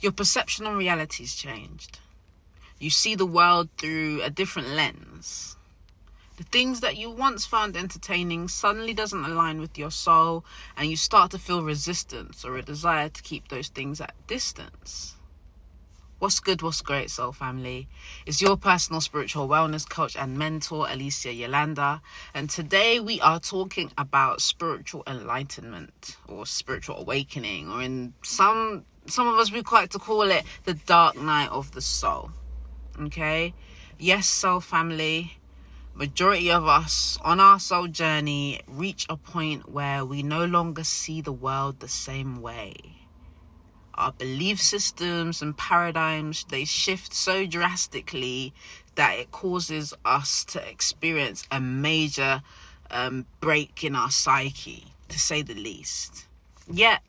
your perception on reality's changed. You see the world through a different lens. The things that you once found entertaining suddenly doesn't align with your soul, and you start to feel resistance or a desire to keep those things at distance. What's good, what's great, soul family? It's your personal spiritual wellness coach and mentor, Alicia Yolanda. And today we are talking about spiritual enlightenment or spiritual awakening, or in some of us, we like to call it the dark night of the soul. Okay? Yes, soul family. Majority of us on our soul journey reach a point where we no longer see the world the same way. Our belief systems and paradigms, they shift so drastically that it causes us to experience a major break in our psyche, to say the least. Yet,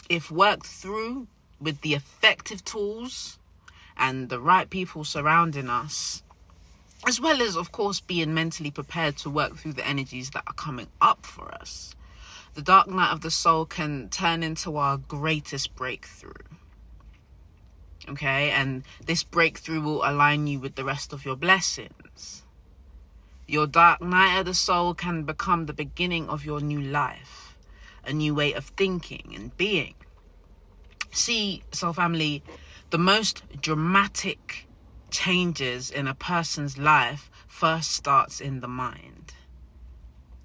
if worked through with the effective tools and the right people surrounding us, as well as, of course, being mentally prepared to work through the energies that are coming up for us, the dark night of the soul can turn into our greatest breakthrough. Okay? And this breakthrough will align you with the rest of your blessings. Your dark night of the soul can become the beginning of your new life, a new way of thinking and being. See, soul family, the most dramatic changes in a person's life first starts in the mind.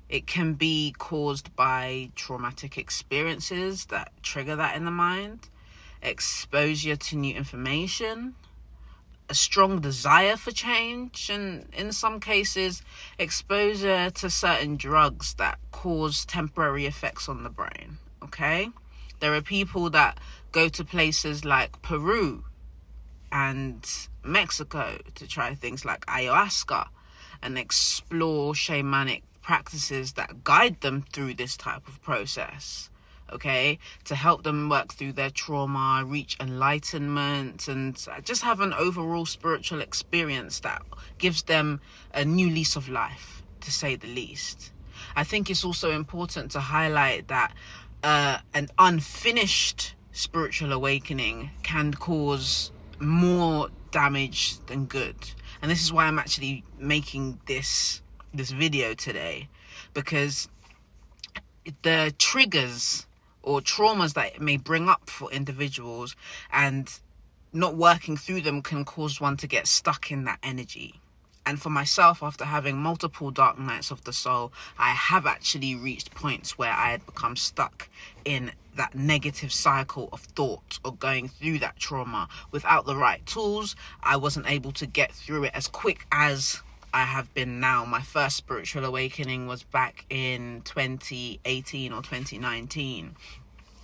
It can be caused by traumatic experiences that trigger that in the mind, exposure to new information, a strong desire for change, and in some cases, exposure to certain drugs that cause temporary effects on the brain. Okay? There are people that go to places like Peru and Mexico to try things like ayahuasca and explore shamanic practices that guide them through this type of process, okay, to help them work through their trauma, reach enlightenment, and just have an overall spiritual experience that gives them a new lease of life, to say the least. I think it's also important to highlight that an unfinished spiritual awakening can cause more damage than good. And this is why I'm actually making this video today, because the triggers or traumas that it may bring up for individuals and not working through them can cause one to get stuck in that energy. And for myself, after having multiple dark nights of the soul, I have actually reached points where I had become stuck in that negative cycle of thought or going through that trauma. Without the right tools, I wasn't able to get through it as quick as I have been now. My first spiritual awakening was back in 2018 or 2019.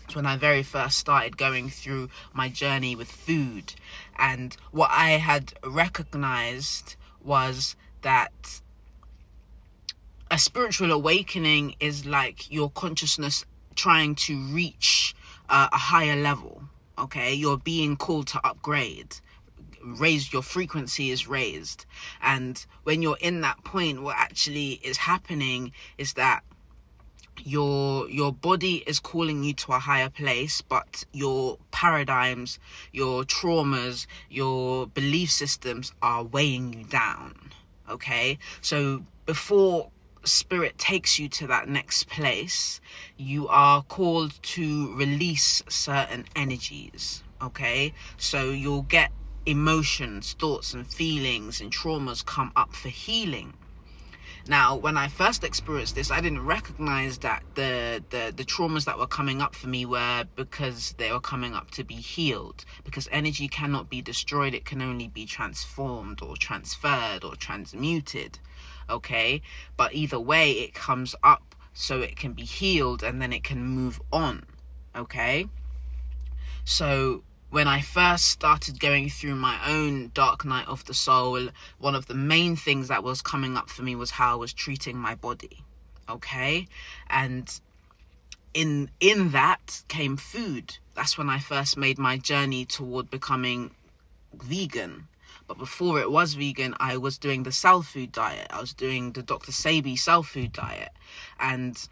It's when I very first started going through my journey with food. And what I had recognized was that a spiritual awakening is like your consciousness trying to reach a higher level. Okay, you're being called to upgrade. Your frequency is raised. And when you're in that point, what actually is happening is that your body is calling you to a higher place, but your paradigms, your traumas, your belief systems are weighing you down. Okay, so before spirit takes you to that next place, you are called to release certain energies. Okay, so you'll get emotions, thoughts and feelings and traumas come up for healing. Now, when I first experienced this, I didn't recognize that the traumas that were coming up for me were because they were coming up to be healed. Because energy cannot be destroyed, it can only be transformed or transferred or transmuted. Okay? But either way, it comes up so it can be healed and then it can move on. Okay? So when I first started going through my own dark night of the soul, one of the main things that was coming up for me was how I was treating my body. Okay? And in that came food. That's when I first made my journey toward becoming vegan. But before it was vegan, I was doing the cell food diet. I was doing the Dr. Sebi cell food diet. And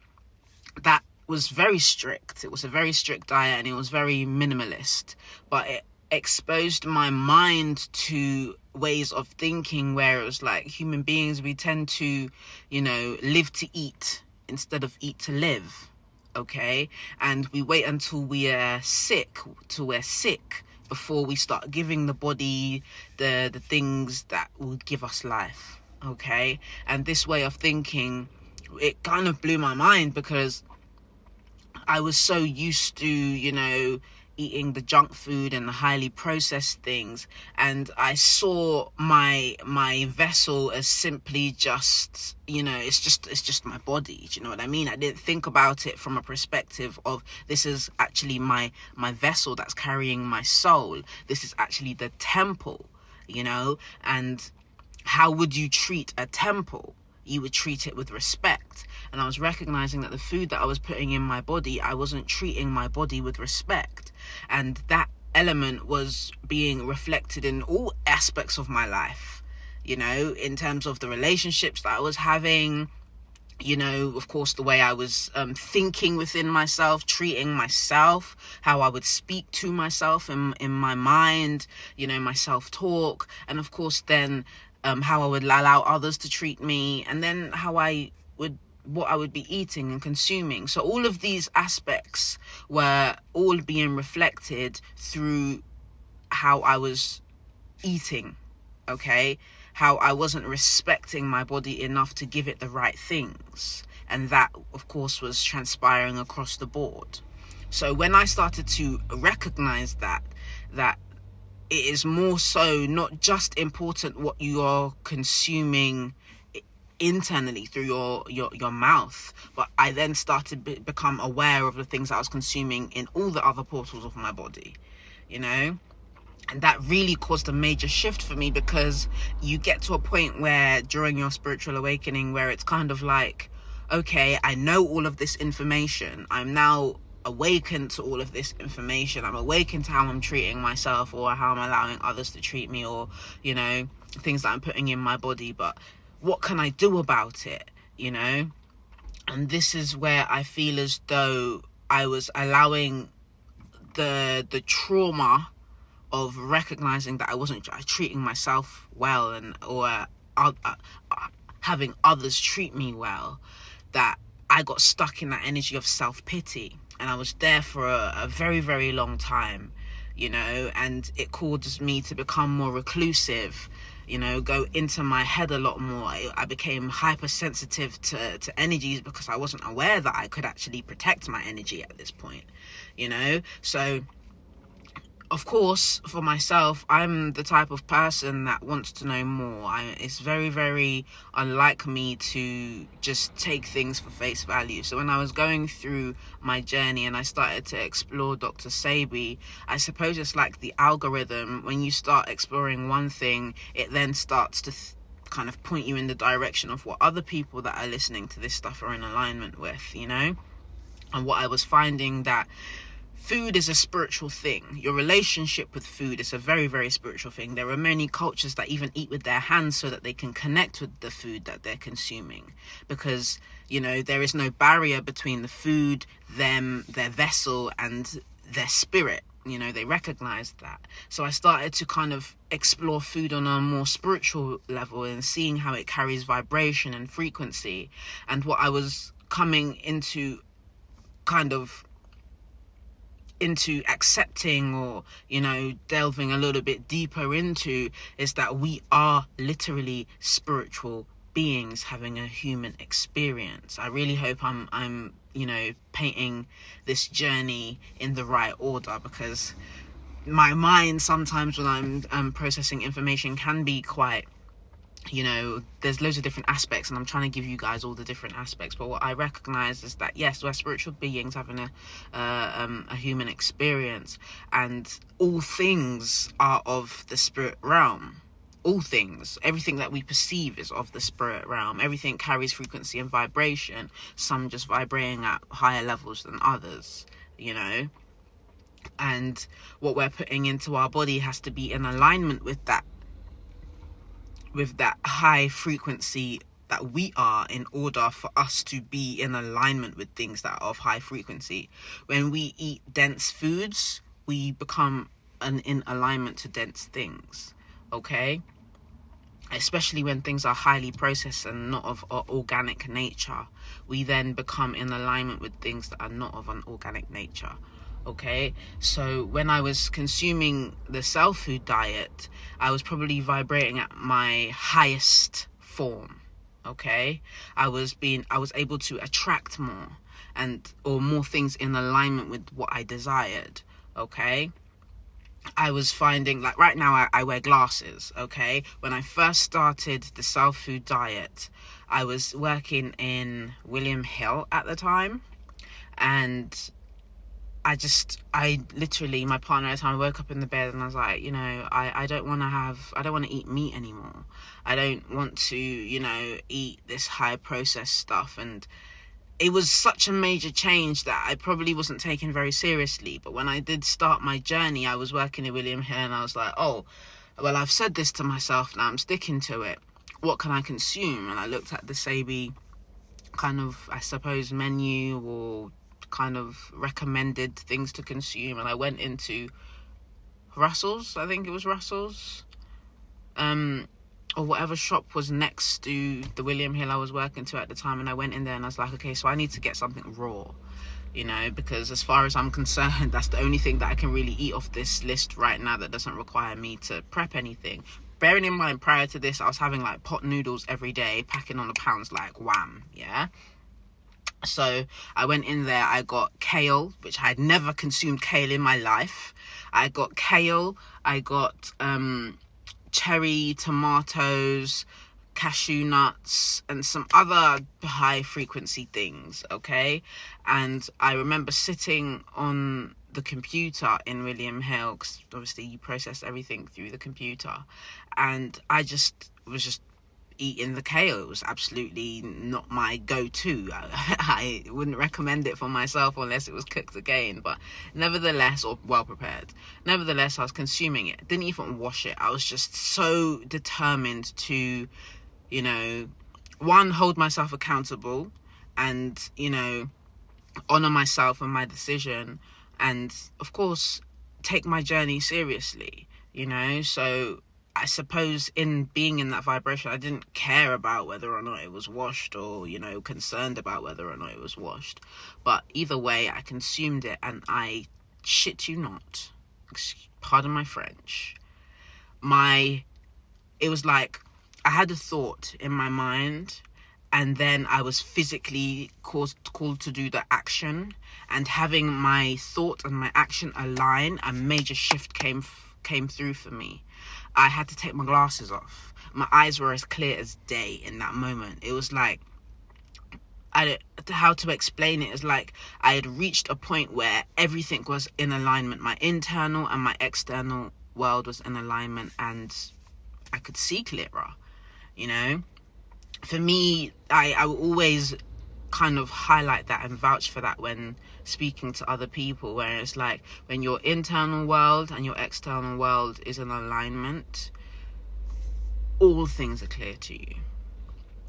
that was very strict. It was a very strict diet and it was very minimalist. But it exposed my mind to ways of thinking where it was like, human beings, we tend to, live to eat instead of eat to live. Okay, and we wait until we're sick before we start giving the body the things that will give us life. Okay, and this way of thinking, it kind of blew my mind, because I was so used to eating the junk food and the highly processed things, and I saw my vessel as simply just, it's just my body. Do you know what I mean? I didn't think about it from a perspective of, this is actually my vessel that's carrying my soul. This is actually the temple, and how would you treat a temple? You would treat it with respect. And I was recognizing that the food that I was putting in my body, I wasn't treating my body with respect. And that element was being reflected in all aspects of my life, in terms of the relationships that I was having, of course, the way I was thinking within myself, treating myself, how I would speak to myself in my mind, my self-talk, and of course then how I would allow others to treat me, and then what I would be eating and consuming. So all of these aspects were all being reflected through how I was eating, okay? How I wasn't respecting my body enough to give it the right things. And that, of course, was transpiring across the board. So when I started to recognize that it is more so not just important what you are consuming internally through your mouth, but I then started to become aware of the things I was consuming in all the other portals of my body, and that really caused a major shift for me, because you get to a point where during your spiritual awakening where it's kind of like, okay, I know all of this information, I'm now awakened to all of this information, I'm awakened to how I'm treating myself or how I'm allowing others to treat me, or things that I'm putting in my body, but what can I do about it? And this is where I feel as though I was allowing the trauma of recognizing that I wasn't treating myself well, or having others treat me well, that I got stuck in that energy of self-pity, and I was there for a very, very long time, and it caused me to become more reclusive, go into my head a lot more. I became hypersensitive to energies, because I wasn't aware that I could actually protect my energy at this point, so of course, for myself, I'm the type of person that wants to know more. It's very, very unlike me to just take things for face value. So when I was going through my journey and I started to explore Dr. Sebi, I suppose it's like the algorithm. When you start exploring one thing, it then starts to kind of point you in the direction of what other people that are listening to this stuff are in alignment with, And what I was finding, that food is a spiritual thing. Your relationship with food is a very, very spiritual thing. There are many cultures that even eat with their hands so that they can connect with the food that they're consuming, because there is no barrier between the food, them, their vessel, and their spirit. They recognized that. So I started to kind of explore food on a more spiritual level, and seeing how it carries vibration and frequency. And what I was coming into accepting, or delving a little bit deeper into, is that we are literally spiritual beings having a human experience. I really hope I'm painting this journey in the right order, because my mind sometimes when I'm processing information can be quite, there's loads of different aspects, and I'm trying to give you guys all the different aspects. But what I recognize is that, yes, we're spiritual beings having a human experience, and all things are of the spirit realm. All things, everything that we perceive is of the spirit realm. Everything carries frequency and vibration, some just vibrating at higher levels than others, and what we're putting into our body has to be in alignment with that high frequency that we are, in order for us to be in alignment with things that are of high frequency. When we eat dense foods, we become in alignment to dense things, okay? Especially when things are highly processed and not of organic nature, we then become in alignment with things that are not of an organic nature, okay? So when I was consuming the cell food diet, I was probably vibrating at my highest form, okay? I was able to attract more or more things in alignment with what I desired, okay? I was finding, like right now I wear glasses, okay? When I first started the cell food diet, I was working in William Hill at the time, and I literally, my partner at the time, I woke up in the bed and I was like, I don't want to eat meat anymore. I don't want to, eat this high processed stuff. And it was such a major change that I probably wasn't taken very seriously. But when I did start my journey, I was working at William Hill and I was like, oh, well, I've said this to myself, now I'm sticking to it. What can I consume? And I looked at the Sabi kind of, I suppose, menu or kind of recommended things to consume. And I went into Russell's, I think it was Russell's, or whatever shop was next to the William Hill I was working to at the time. And I went in there and I was like, okay, so I need to get something raw, because as far as I'm concerned, that's the only thing that I can really eat off this list right now that doesn't require me to prep anything. Bearing in mind, prior to this, I was having like pot noodles every day, packing on the pounds like wham, yeah? So I went in there, I got kale, which I had never consumed kale in my life. I got kale, I got cherry tomatoes, cashew nuts, and some other high frequency things, okay? And I remember sitting on the computer in William Hill, because obviously you process everything through the computer, and I was just eating the kale. It was absolutely not my go-to. I wouldn't recommend it for myself unless it was cooked again, but nevertheless, or well prepared, nevertheless, I was consuming it. Didn't even wash it. I was just so determined to, one, hold myself accountable and, honor myself and my decision, and of course take my journey seriously, so I suppose in being in that vibration, I didn't care about whether or not it was washed or, concerned about whether or not it was washed. But either way, I consumed it, and I shit you not, pardon my French, it was like I had a thought in my mind, and then I was physically called to do the action, and having my thought and my action align, a major shift came through for me. I had to take my glasses off. My eyes were as clear as day in that moment. It was like, how to explain it is like I had reached a point where everything was in alignment. My internal and my external world was in alignment, and I could see clearer, For me, I will always kind of highlight that and vouch for that when speaking to other people, where it's like when your internal world and your external world is in alignment, all things are clear to you,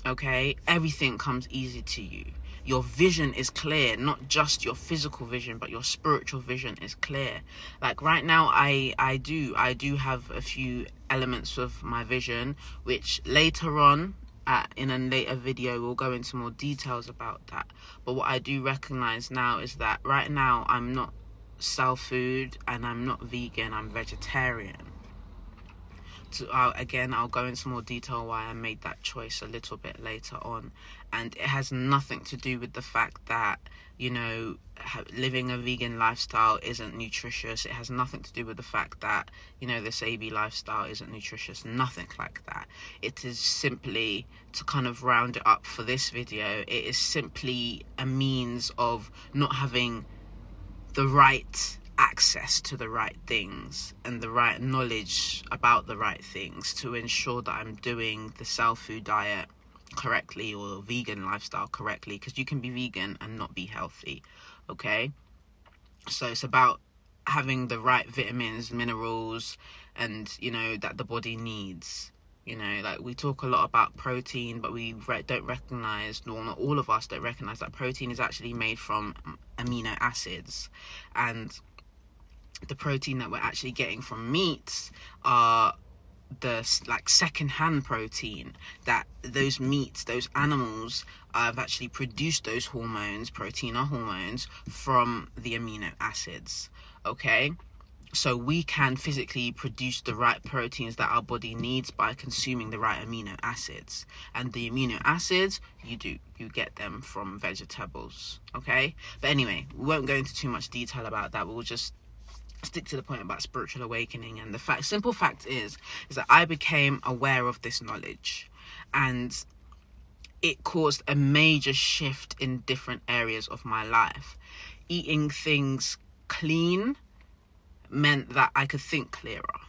okay? Everything comes easy to you. Your vision is clear, not just your physical vision, but your spiritual vision is clear. Like right now, I do have a few elements of my vision, which later on, in a later video, we'll go into more details about that. But what I do recognize now is that right now I'm not cell food and I'm not vegan, I'm vegetarian. I'll go into more detail why I made that choice a little bit later on. And it has nothing to do with the fact that, living a vegan lifestyle isn't nutritious. It has nothing to do with the fact that, the Sabi lifestyle isn't nutritious. Nothing like that. It is simply, to kind of round it up for this video, it is simply a means of not having the right access to the right things and the right knowledge about the right things to ensure that I'm doing the cell food diet correctly or vegan lifestyle correctly, because you can be vegan and not be healthy, okay? So it's about having the right vitamins, minerals, and that the body needs. Like we talk a lot about protein, but we don't recognize, or not all of us don't recognize, that protein is actually made from amino acids, and the protein that we're actually getting from meats are the like second-hand protein, that those meats, those animals have actually produced those hormones, protein or hormones, from the amino acids. Okay, so we can physically produce the right proteins that our body needs by consuming the right amino acids, and the amino acids you get them from vegetables. Okay, but anyway, we won't go into too much detail about that. We'll just stick to the point about spiritual awakening. And the simple fact is that I became aware of this knowledge, and it caused a major shift in different areas of my life. Eating things clean meant that I could think clearer,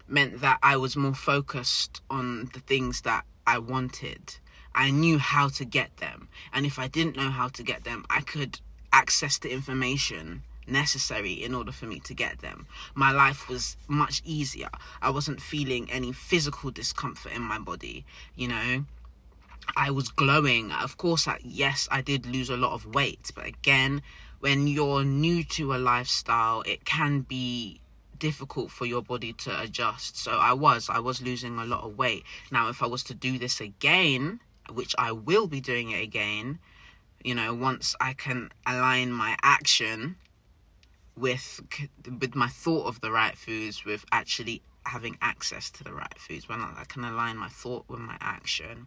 meant that I was more focused on the things that I wanted. I knew how to get them, and if I didn't know how to get them, I could access the information necessary in order for me to get them. My life was much easier. I wasn't feeling any physical discomfort in my body, I was glowing. Of course, yes, I did lose a lot of weight, but again, when you're new to a lifestyle, it can be difficult for your body to adjust. So I was losing a lot of weight. Now, if I was to do this again, which I will be doing it again, once I can align my action with my thought of the right foods, with actually having access to the right foods, when I can align my thought with my action,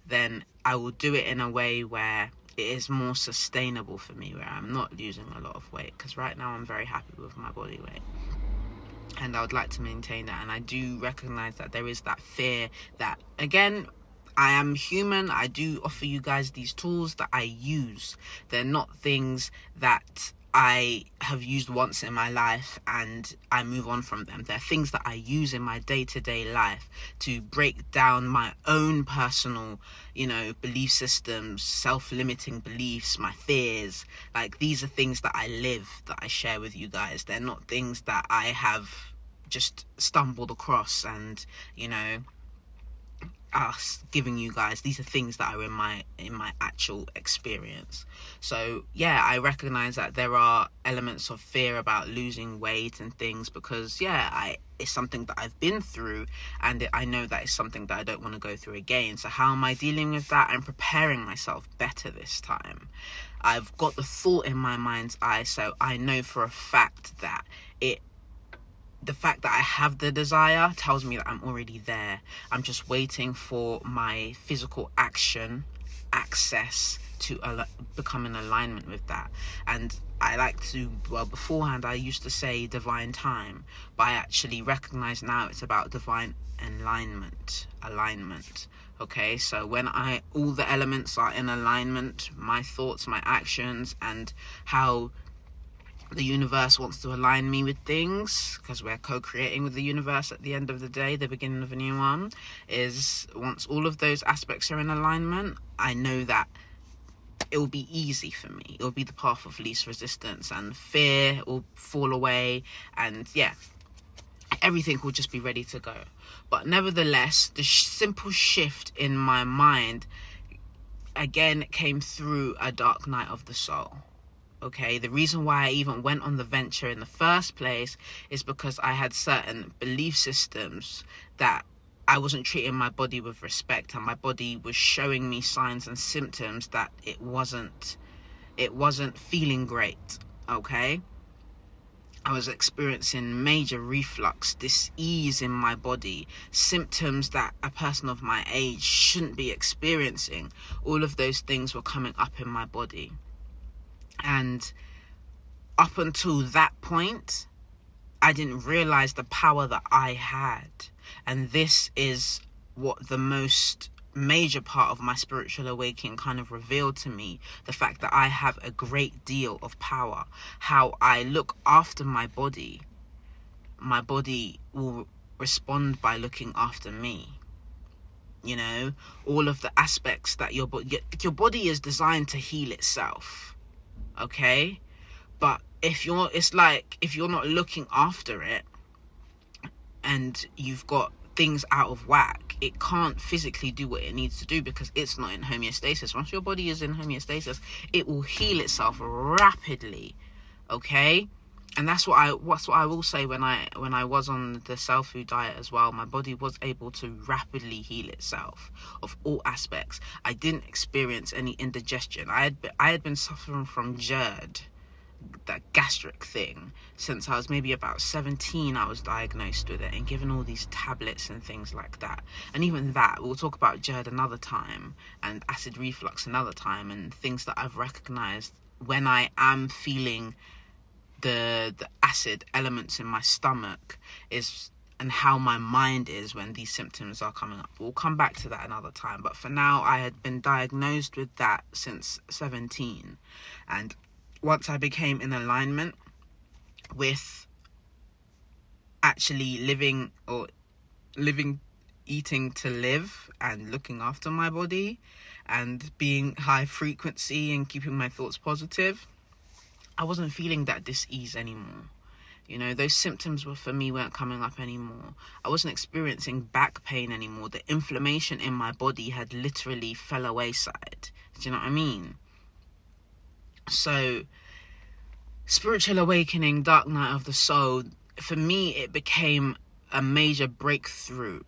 then I will do it in a way where it is more sustainable for me, where I'm not losing a lot of weight, because right now I'm very happy with my body weight, and I would like to maintain that. And I do recognize that there is that fear that, again, I am human. I do offer you guys these tools that I use. They're not things that I have used once in my life and I move on from them. They're things that I use in my day-to-day life to break down my own personal, belief systems, self-limiting beliefs, my fears. Like, these are things that I live, that I share with you guys. They're not things that I have just stumbled across and, us giving you guys. These are things that are in my actual experience. So yeah, I recognize that there are elements of fear about losing weight and things, because it's something that I've been through, and I know that it's something that I don't want to go through again. So how am I dealing with that? I'm preparing myself better this time. I've got the thought in my mind's eye, so I know for a fact that the fact that I have the desire tells me that I'm already there. I'm just waiting for my physical access to become in alignment with that. And I like to, beforehand I used to say divine time, but I actually recognize now it's about divine alignment. Okay, so when all the elements are in alignment, my thoughts, my actions, and how the universe wants to align me with things, because we're co-creating with the universe at the end of the day, the beginning of a new one, is once all of those aspects are in alignment, I know that it will be easy for me. It will be the path of least resistance, and fear will fall away, and everything will just be ready to go. But nevertheless, the simple shift in my mind, again, came through a dark night of the soul. Okay, the reason why I even went on the venture in the first place is because I had certain belief systems that I wasn't treating my body with respect, and my body was showing me signs and symptoms that it wasn't feeling great. Okay, I was experiencing major reflux, dis-ease in my body, symptoms that a person of my age shouldn't be experiencing. All of those things were coming up in my body. And up until that point, I didn't realize the power that I had. And this is what the most major part of my spiritual awakening kind of revealed to me. The fact that I have a great deal of power. How I look after my body. My body will respond by looking after me. All of the aspects that your body is designed to heal itself. Okay, but if you're not looking after it and you've got things out of whack, it can't physically do what it needs to do because it's not in homeostasis. Once your body is in homeostasis, it will heal itself rapidly. Okay, And that's what I will say. When I was on the cell food diet as well, my body was able to rapidly heal itself of all aspects. I didn't experience any indigestion. I had been suffering from GERD, that gastric thing, since I was maybe about 17. I was diagnosed with it and given all these tablets and things like that. And even that, we'll talk about GERD another time, and acid reflux another time, and things that I've recognized when I am feeling the acid elements in my stomach is, and how my mind is when these symptoms are coming up. We'll come back to that another time. But for now, I had been diagnosed with that since 17. And once I became in alignment with actually eating to live and looking after my body and being high frequency and keeping my thoughts positive, I wasn't feeling that dis-ease anymore. You know, those symptoms weren't coming up anymore. I wasn't experiencing back pain anymore. The inflammation in my body had literally fell away side. Do you know what I mean? So, spiritual awakening, dark night of the soul, for me, it became a major breakthrough.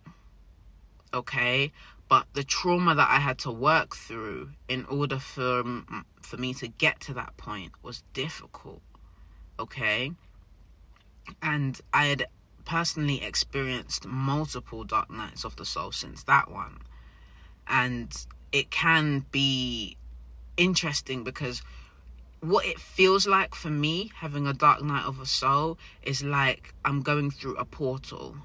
Okay? But the trauma that I had to work through in order for me to get to that point was difficult. Okay? And I had personally experienced multiple dark nights of the soul since that one. And it can be interesting because what it feels like for me, having a dark night of the soul, is like I'm going through a portal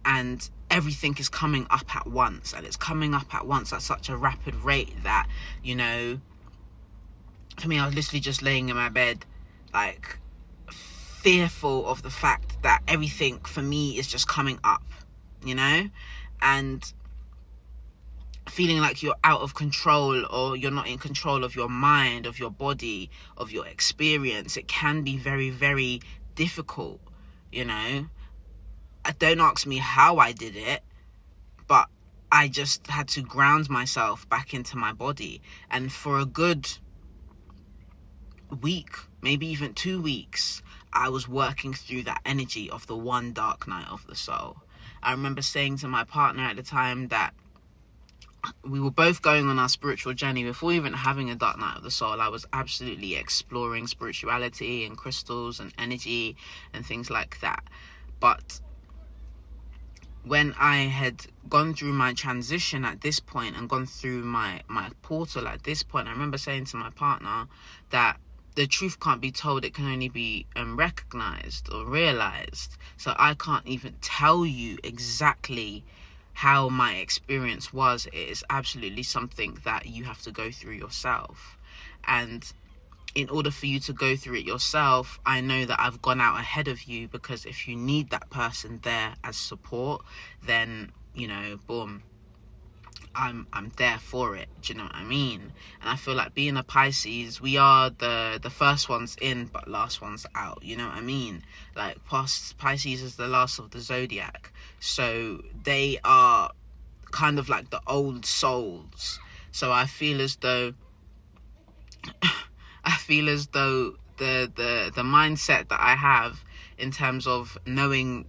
and everything is coming up at once, and it's coming up at once at such a rapid rate that, you know, for me, I was literally just laying in my bed, like, fearful of the fact that everything for me is just coming up, you know, and feeling like you're out of control, or you're not in control of your mind, of your body, of your experience. It can be very, very difficult, you know. Don't ask me how I did it, but I just had to ground myself back into my body. And for a good week, maybe even 2 weeks, I was working through that energy of the one dark night of the soul. I remember saying to my partner at the time that we were both going on our spiritual journey. Before even having a dark night of the soul, I was absolutely exploring spirituality and crystals and energy and things like that. But when I had gone through my transition at this point and gone through my portal at this point, I remember saying to my partner that the truth can't be told, it can only be recognized or realized. So I can't even tell you exactly how my experience was. It is absolutely something that you have to go through yourself. And in order for you to go through it yourself, I know that I've gone out ahead of you, because if you need that person there as support, then, you know, boom, I'm there for it. Do you know what I mean? And I feel like being a Pisces, we are the first ones in but last ones out. You know what I mean? Like, Pisces is the last of the zodiac, so they are kind of like the old souls. So I feel as though the mindset that I have in terms of knowing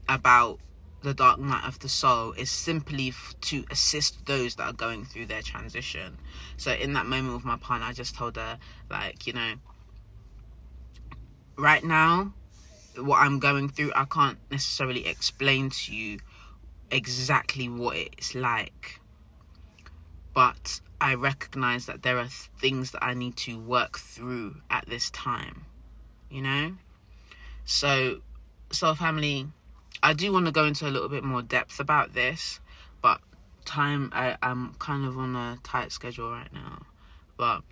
about the dark night of the soul is simply to assist those that are going through their transition. So in that moment with my partner, I just told her, like, you know, right now, what I'm going through, I can't necessarily explain to you exactly what it's like, but I recognize that there are things that I need to work through at this time, you know? So family, I do want to go into a little bit more depth about this, but I'm kind of on a tight schedule right now. But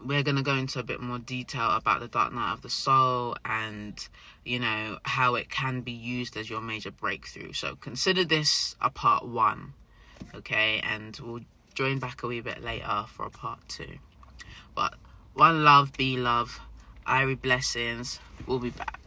we're going to go into a bit more detail about the dark night of the soul and, you know, how it can be used as your major breakthrough. So consider this a part 1, okay? And we'll join back a wee bit later for a part 2. But one love, be love. Irie blessings. We'll be back.